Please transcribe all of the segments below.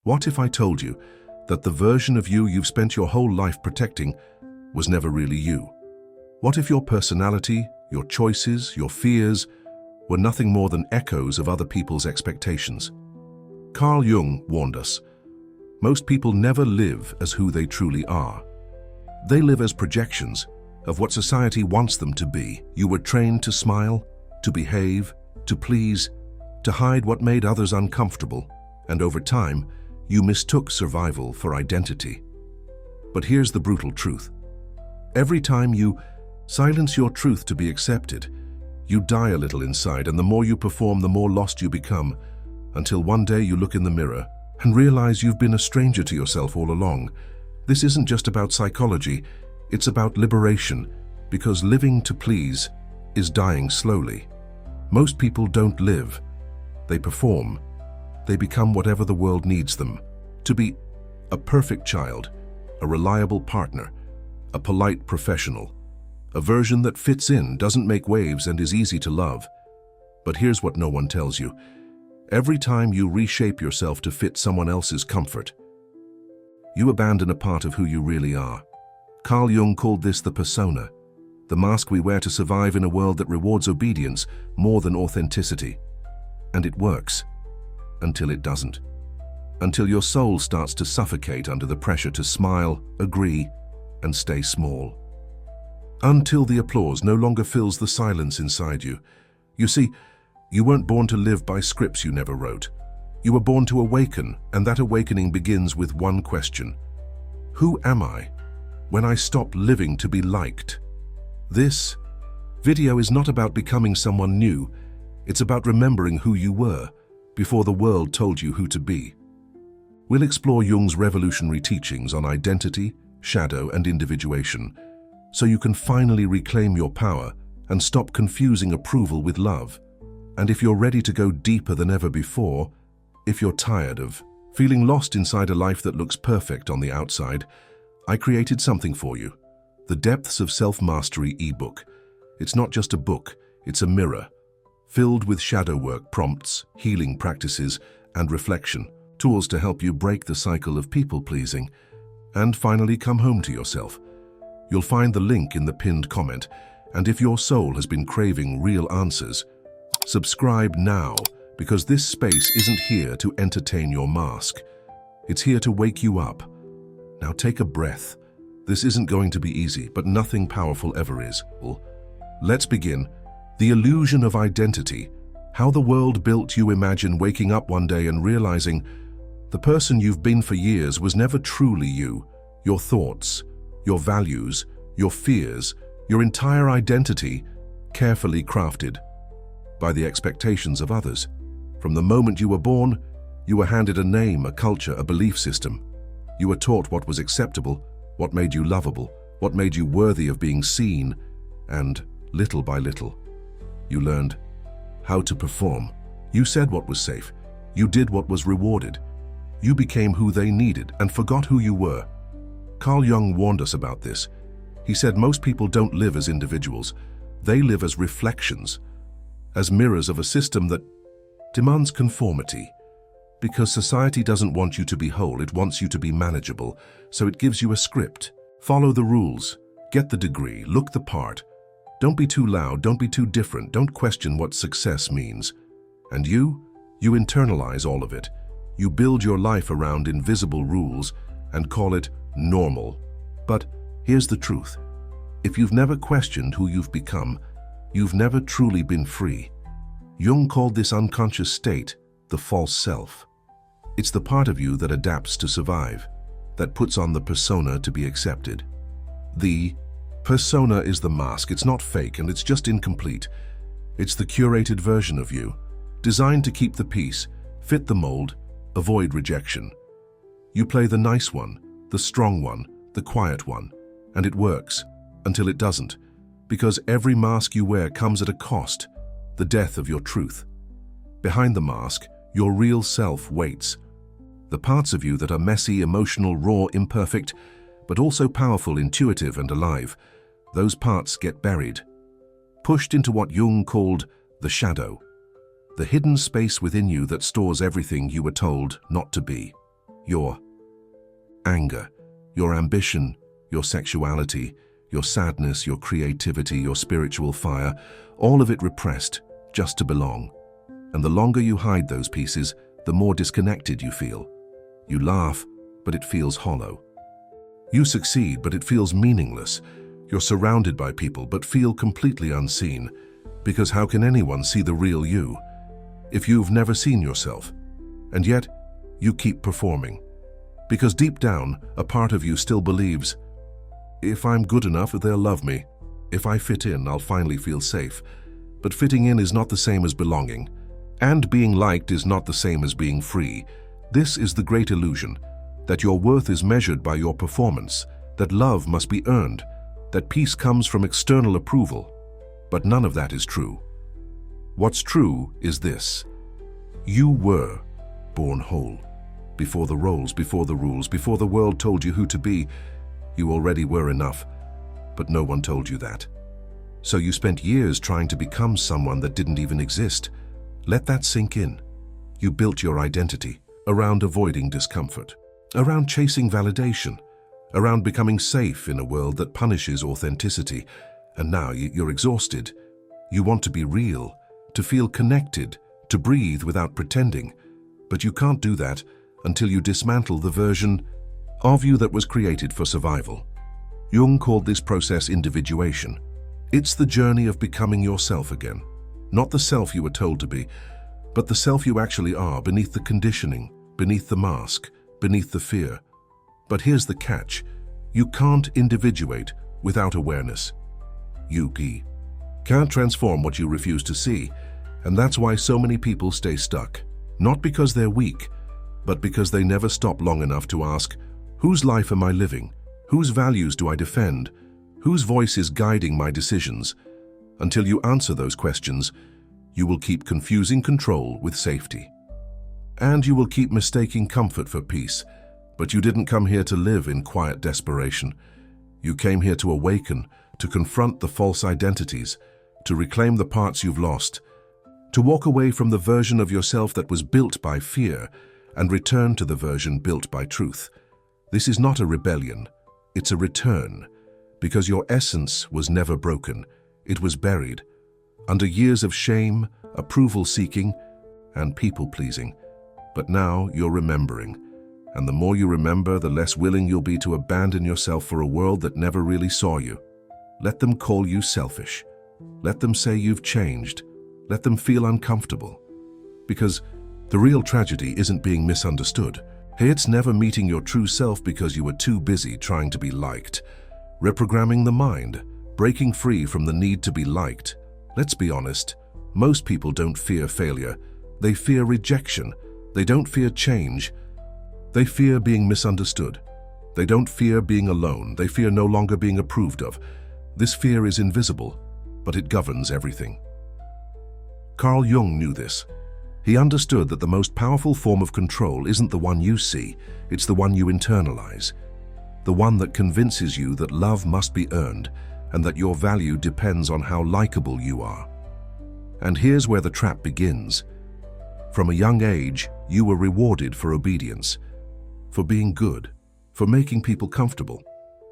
What if I told you that the version of you you've spent your whole life protecting was never really you? What if your personality, your choices, your fears were nothing more than echoes of other people's expectations? Carl Jung warned us, most people never live as who they truly are. They live as projections of what society wants them to be. You were trained to smile, to behave, to please, to hide what made others uncomfortable, and over time, you mistook survival for identity. But here's the brutal truth. Every time you silence your truth to be accepted, you die a little inside, and the more you perform, the more lost you become, until one day you look in the mirror and realize you've been a stranger to yourself all along. This isn't just about psychology, it's about liberation, because living to please is dying slowly. Most people don't live, they perform. They become whatever the world needs them to be: a perfect child, a reliable partner, a polite professional, a version that fits in, doesn't make waves, and is easy to love. But here's what no one tells you. Every time you reshape yourself to fit someone else's comfort, you abandon a part of who you really are. Carl Jung called this the persona, the mask we wear to survive in a world that rewards obedience more than authenticity. And it works. Until it doesn't. Until your soul starts to suffocate under the pressure to smile, agree, and stay small. Until the applause no longer fills the silence inside you. You see, you weren't born to live by scripts you never wrote. You were born to awaken, and that awakening begins with one question. Who am I when I stop living to be liked? This video is not about becoming someone new. It's about remembering who you were before the world told you who to be. We'll explore Jung's revolutionary teachings on identity, shadow, and individuation, so you can finally reclaim your power and stop confusing approval with love. And if you're ready to go deeper than ever before, if you're tired of feeling lost inside a life that looks perfect on the outside, I created something for you. The Depths of Self-Mastery eBook. It's not just a book, it's a mirror, filled with shadow work prompts, healing practices, and reflection, tools to help you break the cycle of people-pleasing and finally come home to yourself. You'll find the link in the pinned comment, and if your soul has been craving real answers, subscribe now, because this space isn't here to entertain your mask. It's here to wake you up. Now take a breath. This isn't going to be easy, but nothing powerful ever is. Let's begin. The illusion of identity. How the world built you. Imagine waking up one day and realizing the person you've been for years was never truly you. Your thoughts, your values, your fears, your entire identity, carefully crafted by the expectations of others. From the moment you were born, you were handed a name, a culture, a belief system. You were taught what was acceptable, what made you lovable, what made you worthy of being seen, and little by little, you learned how to perform. You said what was safe. You did what was rewarded. You became who they needed and forgot who you were. Carl Jung warned us about this. He said most people don't live as individuals. They live as reflections, as mirrors of a system that demands conformity. Because society doesn't want you to be whole, it wants you to be manageable. So it gives you a script. Follow the rules, get the degree, look the part. Don't be too loud, don't be too different, don't question what success means. And you internalize all of it. You build your life around invisible rules and call it normal. But here's the truth. If you've never questioned who you've become, you've never truly been free. Jung called this unconscious state the false self. It's the part of you that adapts to survive, that puts on the persona to be accepted. The persona is the mask. It's not fake, and it's just incomplete. It's the curated version of you, designed to keep the peace, fit the mold, avoid rejection. You play the nice one, the strong one, the quiet one, and it works until it doesn't, because every mask you wear comes at a cost, the death of your truth. Behind the mask, your real self waits. The parts of you that are messy, emotional, raw, imperfect, but also powerful, intuitive, and alive, those parts get buried, pushed into what Jung called the shadow, the hidden space within you that stores everything you were told not to be. Your anger, your ambition, your sexuality, your sadness, your creativity, your spiritual fire, all of it repressed just to belong. And the longer you hide those pieces, the more disconnected you feel. You laugh, but it feels hollow. You succeed, but it feels meaningless. You're surrounded by people, but feel completely unseen. Because how can anyone see the real you if you've never seen yourself? And yet, you keep performing. Because deep down, a part of you still believes, if I'm good enough, they'll love me. If I fit in, I'll finally feel safe. But fitting in is not the same as belonging. And being liked is not the same as being free. This is the great illusion, that your worth is measured by your performance, that love must be earned, that peace comes from external approval. But none of that is true. What's true is this: you were born whole. Before the roles, before the rules, before the world told you who to be, you already were enough. But no one told you that. So you spent years trying to become someone that didn't even exist. Let that sink in. You built your identity around avoiding discomfort, around chasing validation, around becoming safe in a world that punishes authenticity. And now you're exhausted. You want to be real, to feel connected, to breathe without pretending. But you can't do that until you dismantle the version of you that was created for survival. Jung called this process individuation. It's the journey of becoming yourself again. Not the self you were told to be, but the self you actually are, beneath the conditioning, beneath the mask, beneath the fear. But here's the catch: you can't individuate without awareness. You can't transform what you refuse to see, and that's why so many people stay stuck. Not because they're weak, but because they never stop long enough to ask, whose life am I living? Whose values do I defend? Whose voice is guiding my decisions? Until you answer those questions, you will keep confusing control with safety. And you will keep mistaking comfort for peace. But you didn't come here to live in quiet desperation. You came here to awaken, to confront the false identities, to reclaim the parts you've lost, to walk away from the version of yourself that was built by fear and return to the version built by truth. This is not a rebellion, it's a return, because your essence was never broken. It was buried under years of shame, approval-seeking, and people-pleasing. But now you're remembering, and the more you remember, the less willing you'll be to abandon yourself for a world that never really saw you. Let them call you selfish. Let them say you've changed. Let them feel uncomfortable. Because the real tragedy isn't being misunderstood. It's never meeting your true self because you were too busy trying to be liked. Reprogramming the mind, breaking free from the need to be liked. Let's be honest, most people don't fear failure. They fear rejection. They don't fear change. They fear being misunderstood. They don't fear being alone. They fear no longer being approved of. This fear is invisible, but it governs everything. Carl Jung knew this. He understood that the most powerful form of control isn't the one you see, it's the one you internalize. The one that convinces you that love must be earned and that your value depends on how likable you are. And here's where the trap begins. From a young age, you were rewarded for obedience, for being good, for making people comfortable,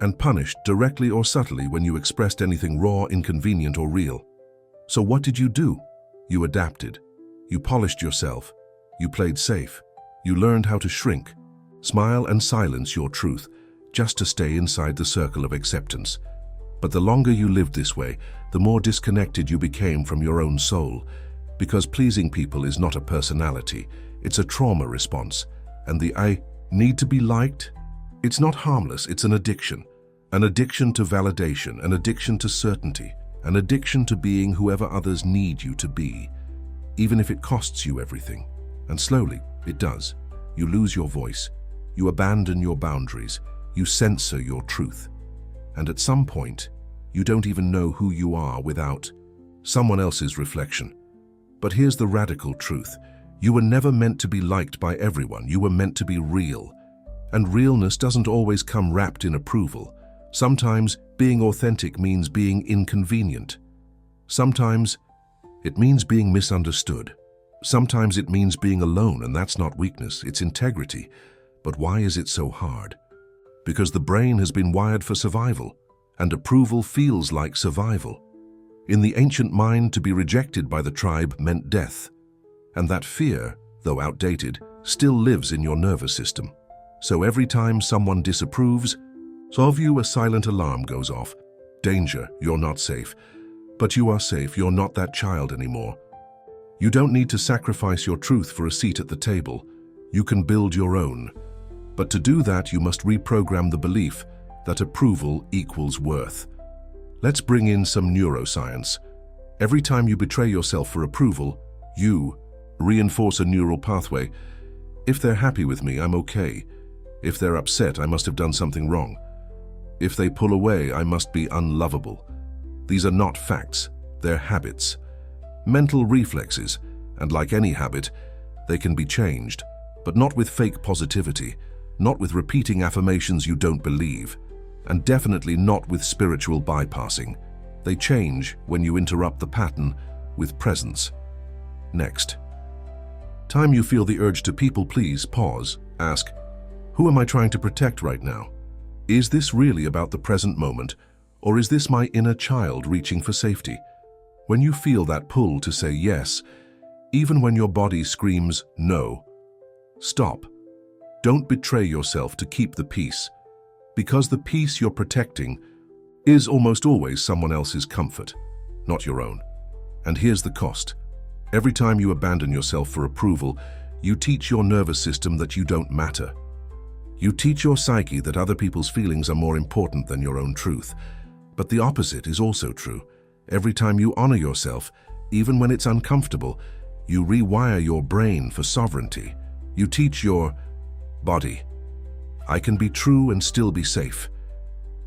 and punished directly or subtly when you expressed anything raw, inconvenient, or real. So what did you do? You adapted. You polished yourself. You played safe. You learned how to shrink, smile, and silence your truth, just to stay inside the circle of acceptance. But the longer you lived this way, the more disconnected you became from your own soul, because pleasing people is not a personality, it's a trauma response. And the I need to be liked, it's not harmless, it's an addiction to validation, an addiction to certainty, an addiction to being whoever others need you to be, even if it costs you everything. And slowly, it does. You lose your voice, you abandon your boundaries, you censor your truth. And at some point, you don't even know who you are without someone else's reflection. But here's the radical truth. You were never meant to be liked by everyone. You were meant to be real. And realness doesn't always come wrapped in approval. Sometimes being authentic means being inconvenient. Sometimes it means being misunderstood. Sometimes it means being alone, and that's not weakness, it's integrity. But why is it so hard? Because the brain has been wired for survival, and approval feels like survival. In the ancient mind, to be rejected by the tribe meant death, and that fear, though outdated, still lives in your nervous system. So every time someone disapproves of you, a silent alarm goes off. Danger, you're not safe. But you are safe, you're not that child anymore. You don't need to sacrifice your truth for a seat at the table. You can build your own. But to do that, you must reprogram the belief that approval equals worth. Let's bring in some neuroscience. Every time you betray yourself for approval, you reinforce a neural pathway. If they're happy with me, I'm okay. If they're upset, I must have done something wrong. If they pull away, I must be unlovable. These are not facts, they're habits. Mental reflexes, and like any habit, they can be changed, but not with fake positivity, not with repeating affirmations you don't believe, and definitely not with spiritual bypassing. They change when you interrupt the pattern with presence. Next. Time you feel the urge to people please, pause, ask, who am I trying to protect right now? Is this really about the present moment, or is this my inner child reaching for safety? When you feel that pull to say yes, even when your body screams no, stop. Don't betray yourself to keep the peace, because the peace you're protecting is almost always someone else's comfort, not your own. And here's the cost. Every time you abandon yourself for approval, you teach your nervous system that you don't matter. You teach your psyche that other people's feelings are more important than your own truth. But the opposite is also true. Every time you honor yourself, even when it's uncomfortable, you rewire your brain for sovereignty. You teach your body, I can be true and still be safe.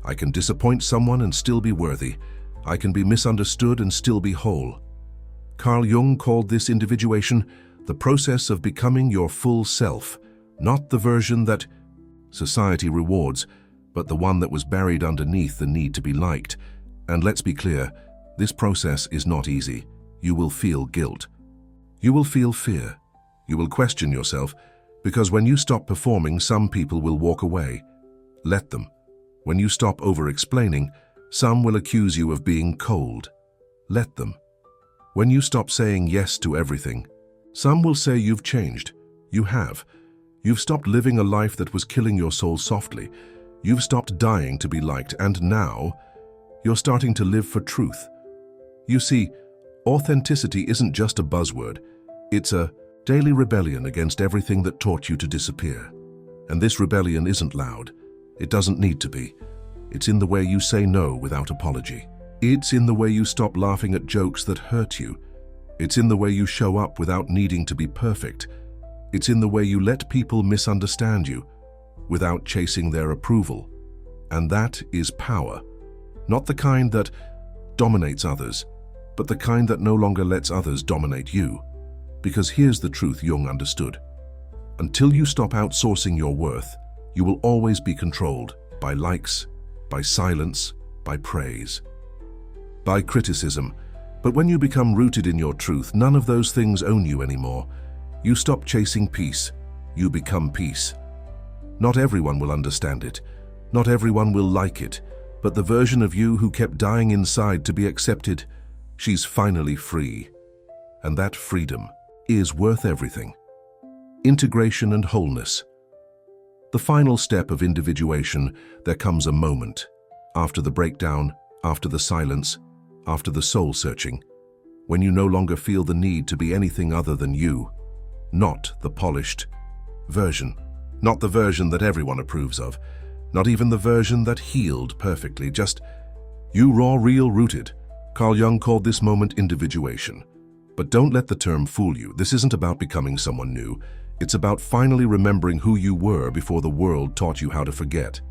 I can disappoint someone and still be worthy. I can be misunderstood and still be whole. Carl Jung called this individuation the process of becoming your full self, not the version that society rewards, but the one that was buried underneath the need to be liked. And let's be clear, this process is not easy. You will feel guilt. You will feel fear. You will question yourself, because when you stop performing, some people will walk away. Let them. When you stop over-explaining, some will accuse you of being cold. Let them. When you stop saying yes to everything, some will say you've changed. You have. You've stopped living a life that was killing your soul softly. You've stopped dying to be liked, and now you're starting to live for truth. You see, authenticity isn't just a buzzword. It's a daily rebellion against everything that taught you to disappear. And this rebellion isn't loud. It doesn't need to be. It's in the way you say no without apology. It's in the way you stop laughing at jokes that hurt you. It's in the way you show up without needing to be perfect. It's in the way you let people misunderstand you without chasing their approval. And that is power. Not the kind that dominates others, but the kind that no longer lets others dominate you. Because here's the truth Jung understood. Until you stop outsourcing your worth, you will always be controlled by likes, by silence, by praise, by criticism. But when you become rooted in your truth, none of those things own you anymore. You stop chasing peace. You become peace. Not everyone will understand it. Not everyone will like it. But the version of you who kept dying inside to be accepted, she's finally free. And that freedom is worth everything. Integration and wholeness. The final step of individuation, there comes a moment. After the breakdown, after the silence, after the soul-searching, when you no longer feel the need to be anything other than you. Not the polished version. Not the version that everyone approves of. Not even the version that healed perfectly. Just you, raw, real, rooted. Carl Jung called this moment individuation. But don't let the term fool you. This isn't about becoming someone new. It's about finally remembering who you were before the world taught you how to forget.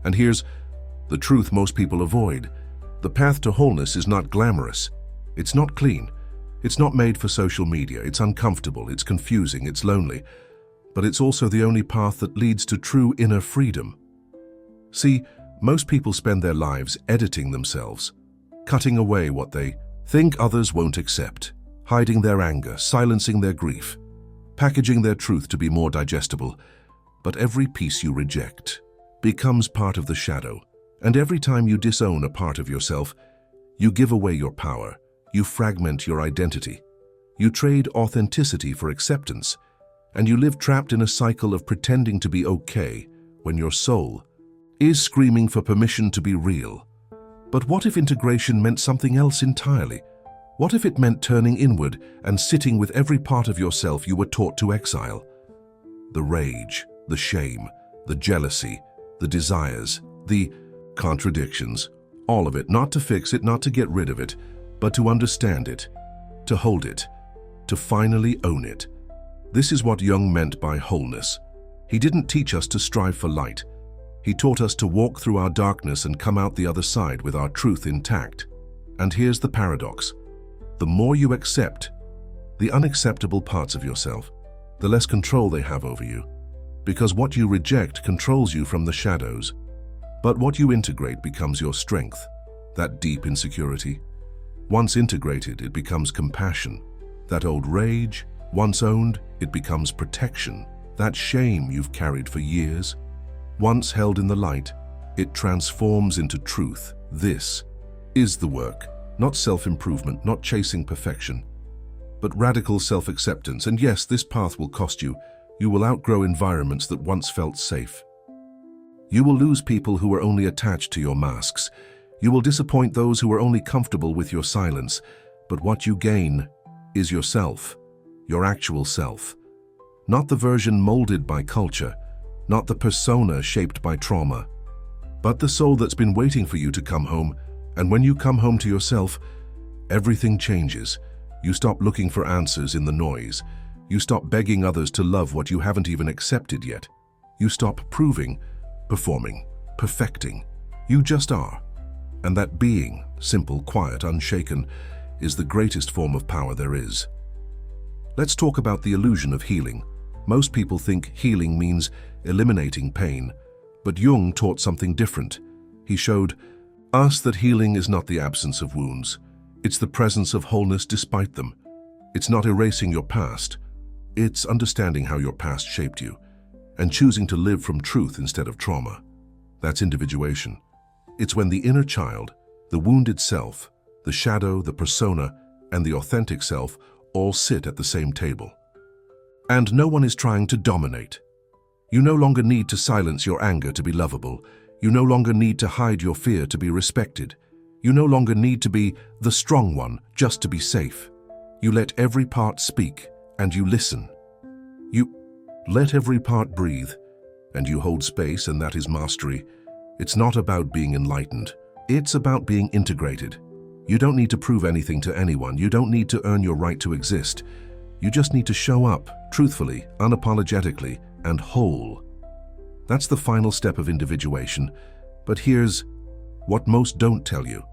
And here's the truth most people avoid. The path to wholeness is not glamorous. It's not clean. It's not made for social media. It's uncomfortable. It's confusing. It's lonely. But it's also the only path that leads to true inner freedom. See, most people spend their lives editing themselves, cutting away what they think others won't accept, hiding their anger, silencing their grief, packaging their truth to be more digestible. but every piece you reject becomes part of the shadow. And every time you disown a part of yourself, you give away your power, you fragment your identity, you trade authenticity for acceptance, and you live trapped in a cycle of pretending to be okay when your soul is screaming for permission to be real. But what if integration meant something else entirely? What if it meant turning inward and sitting with every part of yourself you were taught to exile? The rage, the shame, the jealousy, the desires, the contradictions, all of it, not to fix it, not to get rid of it, but to understand it, to hold it, to finally own it. This is what Jung meant by wholeness. He didn't teach us to strive for light. He taught us to walk through our darkness and come out the other side with our truth intact. And here's the paradox. The more you accept the unacceptable parts of yourself, the less control they have over you. Because what you reject controls you from the shadows. But what you integrate becomes your strength, that deep insecurity. Once integrated, it becomes compassion. That old rage, once owned, it becomes protection. That shame you've carried for years, once held in the light, it transforms into truth. This is the work, not self-improvement, not chasing perfection, but radical self-acceptance. And yes, this path will cost you. You will outgrow environments that once felt safe. You will lose people who are only attached to your masks. You will disappoint those who are only comfortable with your silence. But what you gain is yourself, your actual self. Not the version molded by culture, not the persona shaped by trauma, but the soul that's been waiting for you to come home. And when you come home to yourself, everything changes. You stop looking for answers in the noise. You stop begging others to love what you haven't even accepted yet. You stop proving, performing, perfecting. You just are. And that being, simple, quiet, unshaken, is the greatest form of power there is. Let's talk about the illusion of healing. Most people think healing means eliminating pain, but Jung taught something different. He showed us that healing is not the absence of wounds. It's the presence of wholeness despite them. It's not erasing your past. It's understanding how your past shaped you and choosing to live from truth instead of trauma. That's individuation. It's when the inner child, the wounded self, the shadow, the persona, and the authentic self all sit at the same table. And no one is trying to dominate. You no longer need to silence your anger to be lovable. You no longer need to hide your fear to be respected. You no longer need to be the strong one just to be safe. You let every part speak and you listen. You let every part breathe and you hold space, and that is mastery. It's not about being enlightened. It's about being integrated. You don't need to prove anything to anyone. You don't need to earn your right to exist. You just need to show up, truthfully, unapologetically, and whole. That's the final step of individuation. But here's what most don't tell you.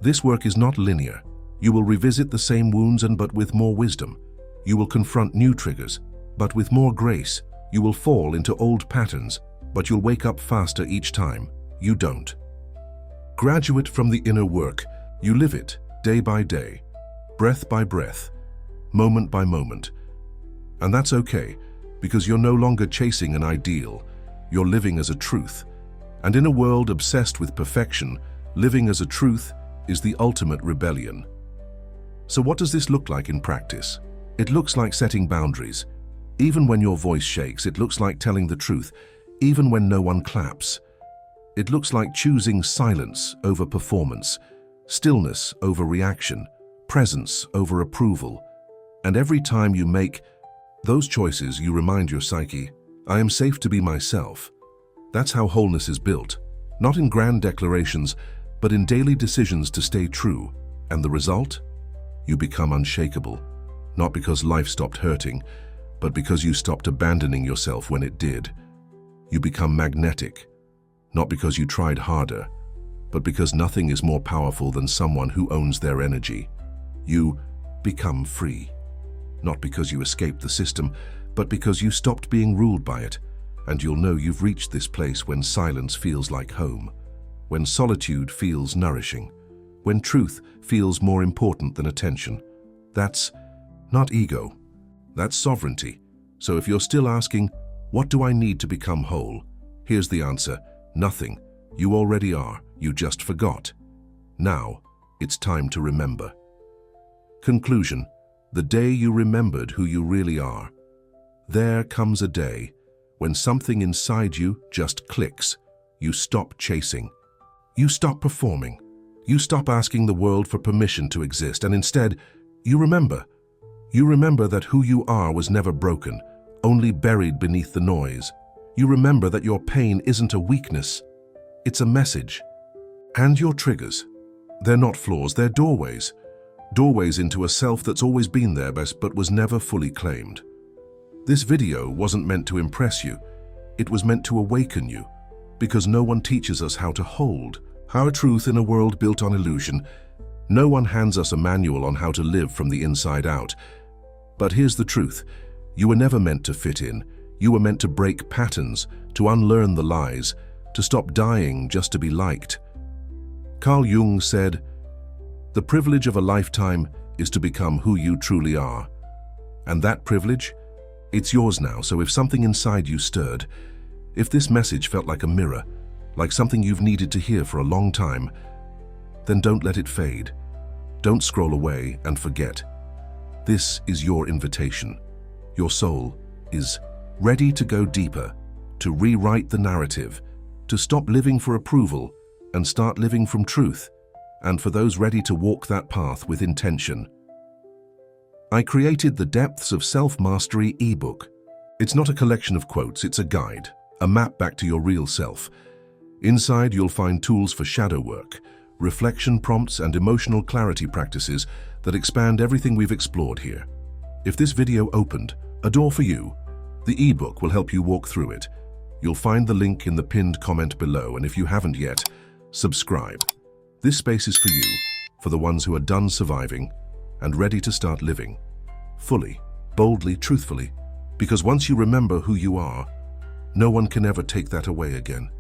This work is not linear. You will revisit the same wounds but with more wisdom. You will confront new triggers, but with more grace. You will fall into old patterns, but you'll wake up faster each time. You don't graduate from the inner work. You live it day by day, breath by breath, moment by moment. And that's okay, because you're no longer chasing an ideal. You're living as a truth. And in a world obsessed with perfection, living as a truth is the ultimate rebellion. So what does this look like in practice? It looks like setting boundaries. Even when your voice shakes, it looks like telling the truth, even when no one claps. It looks like choosing silence over performance, stillness over reaction, presence over approval. And every time you make those choices, you remind your psyche, I am safe to be myself. That's how wholeness is built, not in grand declarations, but in daily decisions to stay true. And the result? You become unshakable, not because life stopped hurting, but because you stopped abandoning yourself when it did. You become magnetic, not because you tried harder, but because nothing is more powerful than someone who owns their energy. You become free, not because you escaped the system, but because you stopped being ruled by it. And you'll know you've reached this place when silence feels like home, when solitude feels nourishing, when truth feels more important than attention. That's not ego, that's sovereignty. So if you're still asking, What do I need to become whole? Here's the answer: nothing. You already are, you just forgot. Now, it's time to remember. Conclusion: the day you remembered who you really are. There comes a day when something inside you just clicks. You stop chasing. You stop performing. You stop asking the world for permission to exist, and instead, you remember. You remember that who you are was never broken, only buried beneath the noise. You remember that your pain isn't a weakness, it's a message. And your triggers, they're not flaws, they're doorways. Doorways into a self that's always been there but was never fully claimed. This video wasn't meant to impress you, it was meant to awaken you, because no one teaches us how to hold our truth in a world built on illusion. No one hands us a manual on how to live from the inside out. But here's the truth: you were never meant to fit in. You were meant to break patterns, to unlearn the lies, to stop dying just to be liked. Carl Jung said, "The privilege of a lifetime is to become who you truly are." And that privilege, it's yours now. So if something inside you stirred, if this message felt like a mirror, like something you've needed to hear for a long time, then don't let it fade. Don't scroll away and forget. This is your invitation. Your soul is ready to go deeper, to rewrite the narrative, to stop living for approval and start living from truth, and for those ready to walk that path with intention. I created the Depths of Self-Mastery ebook. It's not a collection of quotes, it's a guide, a map back to your real self. Inside, you'll find tools for shadow work, reflection prompts, and emotional clarity practices that expand everything we've explored here. If this video opened a door for you, the ebook will help you walk through it. You'll find the link in the pinned comment below, and if you haven't yet, subscribe. This space is for you, for the ones who are done surviving and ready to start living fully, boldly, truthfully, because once you remember who you are, no one can ever take that away again.